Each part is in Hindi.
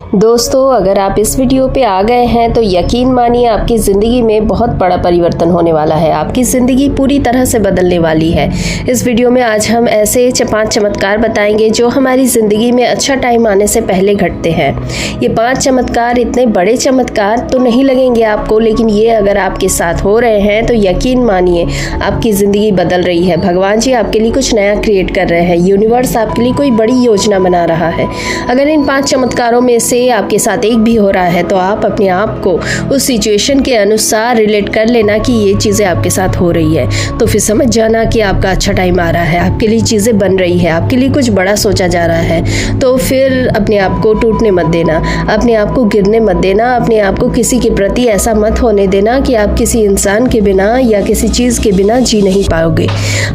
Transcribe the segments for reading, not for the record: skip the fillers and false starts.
दोस्तों, अगर आप इस वीडियो पे आ गए हैं तो यकीन मानिए आपकी ज़िंदगी में बहुत बड़ा परिवर्तन होने वाला है। आपकी ज़िंदगी पूरी तरह से बदलने वाली है। इस वीडियो में आज हम ऐसे 5 चमत्कार बताएंगे जो हमारी ज़िंदगी में अच्छा टाइम आने से पहले घटते हैं। ये 5 चमत्कार इतने बड़े चमत्कार तो नहीं लगेंगे आपको, लेकिन ये अगर आपके साथ हो रहे हैं तो यकीन मानिए आपकी ज़िंदगी बदल रही है। भगवान जी आपके लिए कुछ नया क्रिएट कर रहे हैं। यूनिवर्स आपके लिए कोई बड़ी योजना बना रहा है। अगर इन 5 चमत्कारों में से आपके साथ एक भी हो रहा है तो आप अपने आप को उस सिचुएशन के अनुसार रिलेट कर लेना कि ये चीज़ें आपके साथ हो रही है, तो फिर समझ जाना कि आपका अच्छा टाइम आ रहा है, आपके लिए चीज़ें बन रही है, आपके लिए कुछ बड़ा सोचा जा रहा है। तो फिर अपने आप को टूटने मत देना, अपने आप को गिरने मत देना, अपने आप को किसी के प्रति ऐसा मत होने देना कि आप किसी इंसान के बिना या किसी चीज़ के बिना जी नहीं पाओगे।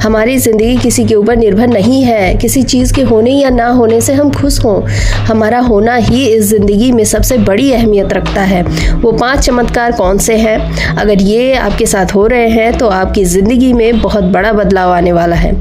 हमारी ज़िंदगी किसी के ऊपर निर्भर नहीं है। किसी चीज़ के होने या ना होने से हम खुश हों, हमारा होना ही इस ज़िंदगी में सबसे बड़ी अहमियत रखता है। वो 5 चमत्कार कौन से हैं? अगर ये आपके साथ हो रहे हैं तो आपकी ज़िंदगी में बहुत बड़ा बदलाव आने वाला है।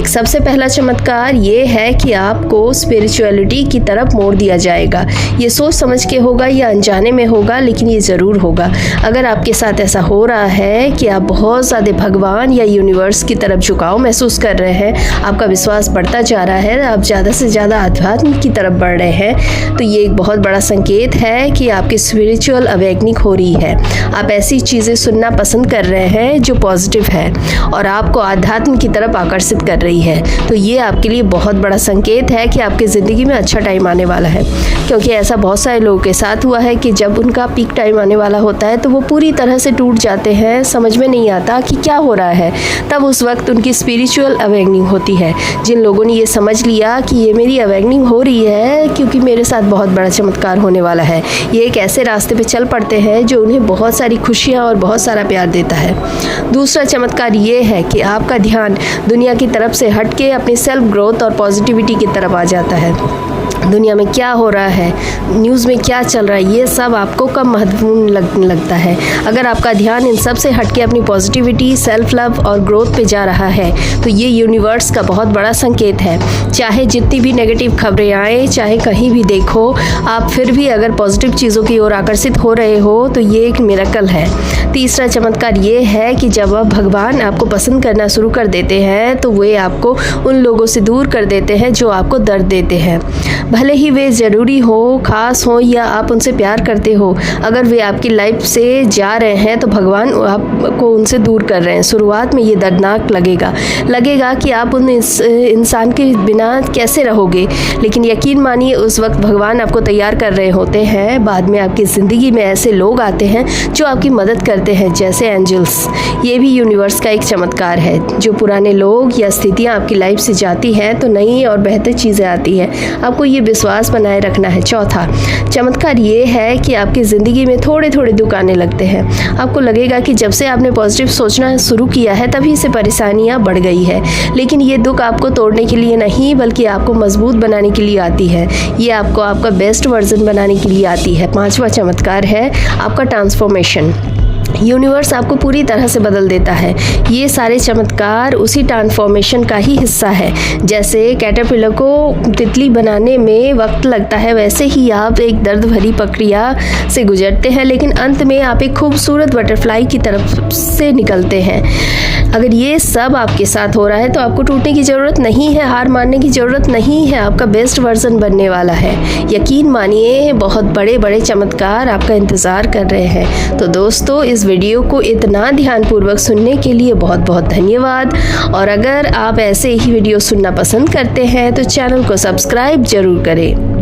सबसे पहला चमत्कार ये है कि आपको स्पिरिचुअलिटी की तरफ मोड़ दिया जाएगा। ये सोच समझ के होगा या अनजाने में होगा, लेकिन ये ज़रूर होगा। अगर आपके साथ ऐसा हो रहा है कि आप बहुत ज़्यादा भगवान या यूनिवर्स की तरफ झुकाव महसूस कर रहे हैं, आपका विश्वास बढ़ता जा रहा है, आप ज़्यादा से ज़्यादा अध्यात्म की तरफ बढ़ रहे हैं, तो ये एक बहुत बड़ा संकेत है कि आपकी स्पिरिचुअल अवेकनिंग हो रही है। आप ऐसी चीज़ें सुनना पसंद कर रहे हैं जो पॉजिटिव है और आपको आध्यात्म की तरफ आकर्षित कर रही है। तो ये आपके लिए बहुत बड़ा संकेत है कि आपकी ज़िंदगी में अच्छा टाइम आने वाला है, क्योंकि ऐसा बहुत सारे लोगों के साथ हुआ है कि जब उनका पीक टाइम आने वाला होता है तो वो पूरी तरह से टूट जाते हैं, समझ में नहीं आता कि क्या हो रहा है। तब उस वक्त उनकी स्पिरिचुअल अवेकनिंग होती है। जिन लोगों ने ये समझ लिया कि ये मेरी अवेकनिंग हो रही है क्योंकि मेरे साथ बहुत बड़ा चमत्कार होने वाला है, ये एक ऐसे रास्ते पे चल पड़ते हैं जो उन्हें बहुत सारी खुशियाँ और बहुत सारा प्यार देता है। दूसरा चमत्कार ये है कि आपका ध्यान दुनिया की तरफ से हट के अपनी सेल्फ ग्रोथ और पॉजिटिविटी की तरफ आ जाता है। दुनिया में क्या हो रहा है, न्यूज़ में क्या चल रहा है, ये सब आपको कम महत्वपूर्ण लगने लगता है। अगर आपका ध्यान इन सब से हटके अपनी पॉजिटिविटी, सेल्फ लव और ग्रोथ पे जा रहा है तो ये यूनिवर्स का बहुत बड़ा संकेत है। चाहे जितनी भी नेगेटिव खबरें आए, चाहे कहीं भी देखो, आप फिर भी अगर पॉजिटिव चीज़ों की ओर आकर्षित हो रहे हो तो ये एक मिरेकल है। तीसरा चमत्कार ये है कि जब आप भगवान आपको पसंद करना शुरू कर देते हैं तो वे आपको उन लोगों से दूर कर देते हैं जो आपको दर्द देते हैं। भले ही वे ज़रूरी हो, ख़ास हो या आप उनसे प्यार करते हो, अगर वे आपकी लाइफ से जा रहे हैं तो भगवान आपको उनसे दूर कर रहे हैं। शुरुआत में ये दर्दनाक लगेगा कि आप उन इंसान के बिना कैसे रहोगे, लेकिन यकीन मानिए उस वक्त भगवान आपको तैयार कर रहे होते हैं। बाद में आपकी ज़िंदगी में ऐसे लोग आते हैं जो आपकी मदद करते हैं, जैसे एंजल्स। ये भी यूनिवर्स का एक चमत्कार है। जो पुराने लोग या स्थितियाँ आपकी लाइफ से जाती हैं तो नई और बेहतर चीज़ें आती हैं। आपको ये विश्वास बनाए रखना है। चौथा चमत्कार ये है कि आपकी ज़िंदगी में थोड़े थोड़े दुख आने लगते हैं। आपको लगेगा कि जब से आपने पॉजिटिव सोचना शुरू किया है तभी से परेशानियां बढ़ गई है, लेकिन ये दुख आपको तोड़ने के लिए नहीं बल्कि आपको मजबूत बनाने के लिए आती है। ये आपको आपका बेस्ट वर्जन बनाने के लिए आती है। 5वां चमत्कार है आपका ट्रांसफॉर्मेशन। यूनिवर्स आपको पूरी तरह से बदल देता है। ये सारे चमत्कार उसी ट्रांसफॉर्मेशन का ही हिस्सा है। जैसे कैटरपिलर को तितली बनाने में वक्त लगता है, वैसे ही आप एक दर्द भरी प्रक्रिया से गुजरते हैं, लेकिन अंत में आप एक खूबसूरत बटरफ्लाई की तरफ से निकलते हैं। अगर ये सब आपके साथ हो रहा है तो आपको टूटने की ज़रूरत नहीं है, हार मानने की ज़रूरत नहीं है। आपका बेस्ट वर्जन बनने वाला है। यकीन मानिए बहुत बड़े बड़े चमत्कार आपका इंतज़ार कर रहे हैं। तो दोस्तों, इस वीडियो को इतना ध्यानपूर्वक सुनने के लिए बहुत बहुत धन्यवाद। और अगर आप ऐसे ही वीडियो सुनना पसंद करते हैं तो चैनल को सब्सक्राइब जरूर करें।